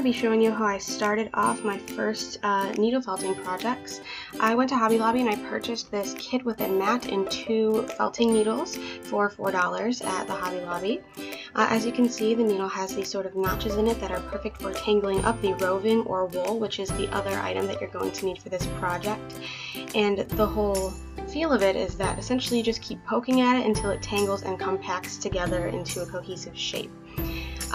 be showing you how I started off my first needle felting projects. I went to Hobby Lobby and I purchased this kit with a mat and 2 felting needles for $4 at the Hobby Lobby. As you can see, the needle has these sort of notches in it that are perfect for tangling up the roving or wool, which is the other item that you're going to need for this project. And the whole feel of it is that essentially you just keep poking at it until it tangles and compacts together into a cohesive shape.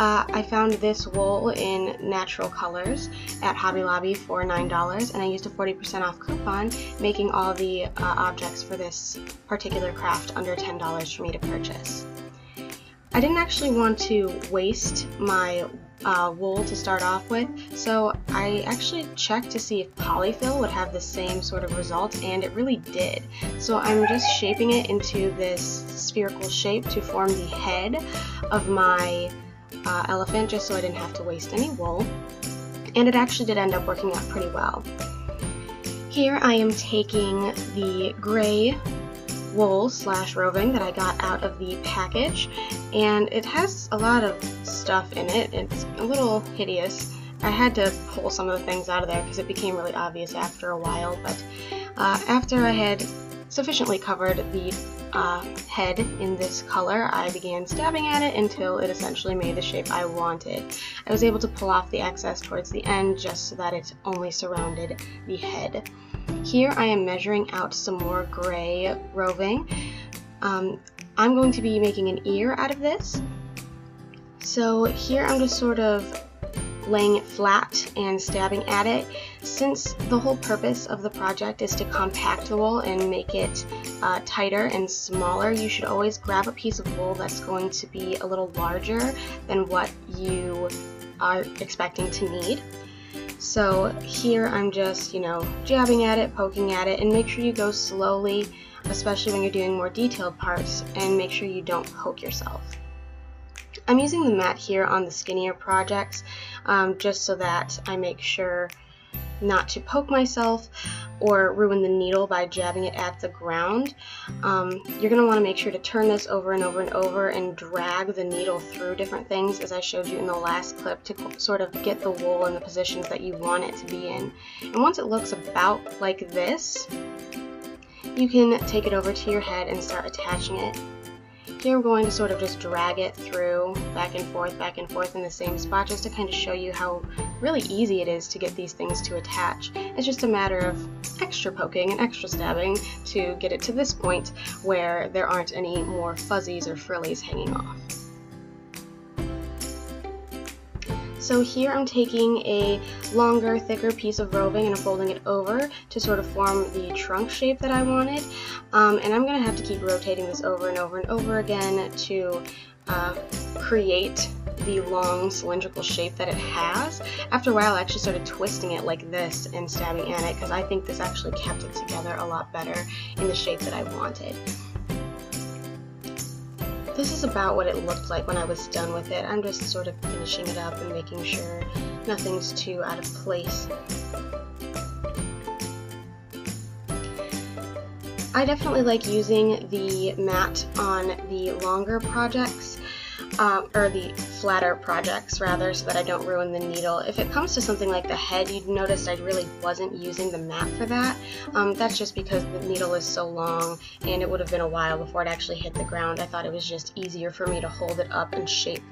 I found this wool in natural colors at Hobby Lobby for $9, and I used a 40% off coupon, making all the objects for this particular craft under $10 for me to purchase. I didn't actually want to waste my wool to start off with, so I actually checked to see if polyfill would have the same sort of result, and it really did. So I'm just shaping it into this spherical shape to form the head of my elephant, just so I didn't have to waste any wool, and it actually did end up working out pretty well. Here I am taking the gray wool / roving that I got out of the package, and it has a lot of stuff in it. It's a little hideous. I had to pull some of the things out of there because it became really obvious after a while, but after I had sufficiently covered the head in this color, I began stabbing at it until it essentially made the shape I wanted. I was able to pull off the excess towards the end just so that it only surrounded the head. Here I am measuring out some more gray roving. I'm going to be making an ear out of this. So here I'm just sort of laying it flat and stabbing at it. Since the whole purpose of the project is to compact the wool and make it tighter and smaller, you should always grab a piece of wool that's going to be a little larger than what you are expecting to need. So here I'm just, jabbing at it, poking at it, and make sure you go slowly, especially when you're doing more detailed parts, and make sure you don't poke yourself. I'm using the mat here on the skinnier projects just so that I make sure not to poke myself or ruin the needle by jabbing it at the ground. You're going to want to make sure to turn this over and over and over and drag the needle through different things, as I showed you in the last clip, to sort of get the wool in the positions that you want it to be in. And once it looks about like this, you can take it over to your head and start attaching it. Here we're going to sort of just drag it through back and forth in the same spot, just to kind of show you how really easy it is to get these things to attach. It's just a matter of extra poking and extra stabbing to get it to this point where there aren't any more fuzzies or frillies hanging off. So here I'm taking a longer, thicker piece of roving and I'm folding it over to sort of form the trunk shape that I wanted. And I'm going to have to keep rotating this over and over and over again to create the long cylindrical shape that it has. After a while I actually started twisting it like this and stabbing at it, because I think this actually kept it together a lot better in the shape that I wanted. This is about what it looked like when I was done with it. I'm just sort of finishing it up and making sure nothing's too out of place. I definitely like using the mat on the longer projects, or the flatter projects rather, so that I don't ruin the needle. If it comes to something like the head, you'd notice I really wasn't using the mat for that. That's just because the needle is so long and it would have been a while before it actually hit the ground. I thought it was just easier for me to hold it up and shape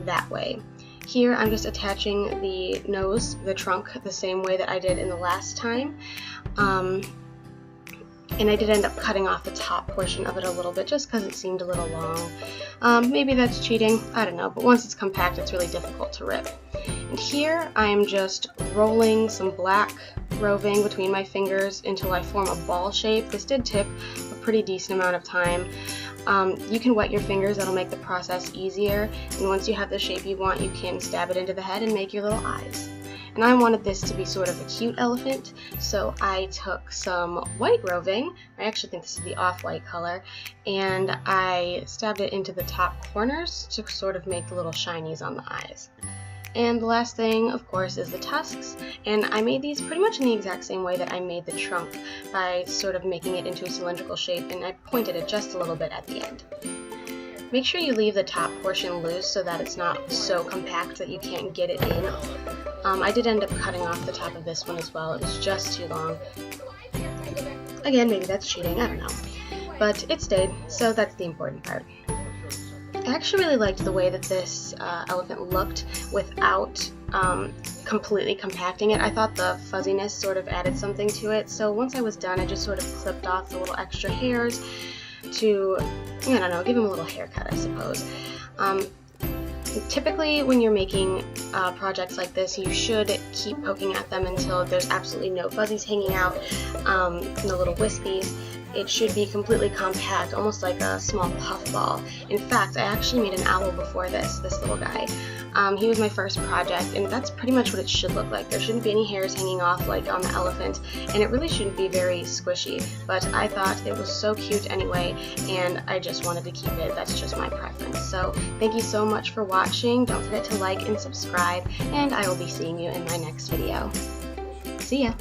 that way. Here I'm just attaching the nose, the trunk, the same way that I did in the last time. And I did end up cutting off the top portion of it a little bit just because it seemed a little long. Maybe that's cheating, I don't know, but once it's compact it's really difficult to rip. And here I am just rolling some black roving between my fingers until I form a ball shape. This did take a pretty decent amount of time. You can wet your fingers, that'll make the process easier, and once you have the shape you want, you can stab it into the head and make your little eyes. And I wanted this to be sort of a cute elephant, so I took some white roving, I actually think this is the off-white color, and I stabbed it into the top corners to sort of make the little shinies on the eyes. And the last thing, of course, is the tusks, and I made these pretty much in the exact same way that I made the trunk, by sort of making it into a cylindrical shape, and I pointed it just a little bit at the end. Make sure you leave the top portion loose so that it's not so compact that you can't get it in I did end up cutting off the top of this one as well. It was just too long. Again, maybe that's cheating, I don't know. But it stayed, so that's the important part. I actually really liked the way that this elephant looked without completely compacting it. I thought the fuzziness sort of added something to it, so once I was done, I just sort of clipped off the little extra hairs to, I don't know, give him a little haircut, I suppose. Typically, when you're making projects like this, you should keep poking at them until there's absolutely no fuzzies hanging out, no little wispies. It should be completely compact, almost like a small puffball. In fact, I actually made an owl before this little guy. He was my first project, and that's pretty much what it should look like. There shouldn't be any hairs hanging off like on the elephant, and it really shouldn't be very squishy, but I thought it was so cute anyway, and I just wanted to keep it. That's just my preference. So thank you so much for watching. Don't forget to like and subscribe, and I will be seeing you in my next video. See ya!